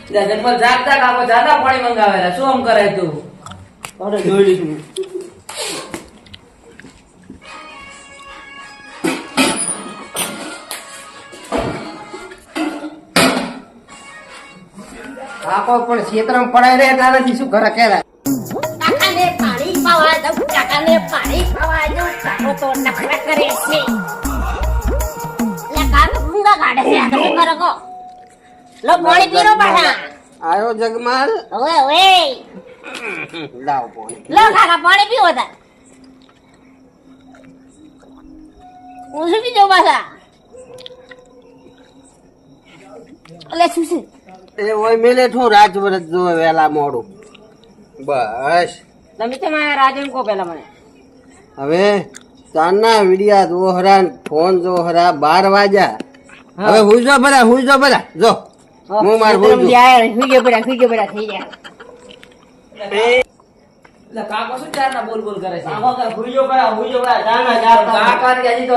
જગમલ જાગતા કાકો જાતા પાણી મંગાવેલા શું આમ કરાય તું અરે જોઈ લીધું કાકો પણ ક્ષેત્રમાં પડાય રે તારાથી શું ઘરે કેરા કાકાને પાણી પાવા દઉં કાકાને પાણી પાવા દઉં કાકો તો નખરા કરે છે એટલે કાકો ભૂંગા કાઢે છે આ તો શું કરે કો લો પાણી પીરો પાછા આયો જગમાલ ઓવે ઓવે લાવ પાણી લો કાકા પાણી પીવો તા હું શું પીજો પાછા એટલે શું છે એ ઓય મેલે ઠો રાત વરસ જો વેલા મોડું બસ તમે તમારા રાજન કો પેલા મને હવે તારના વિડિયા જોહરા ફોન જોહરા 12 વાગ્યા હવે હુજો બરા જો હું માર હુજો હુજો બડા થઈ ગયા એટલે કાકો શું ચાર ના બોલ બોલ કરે છે હુજો બરા જાના કાકા ને હજી તો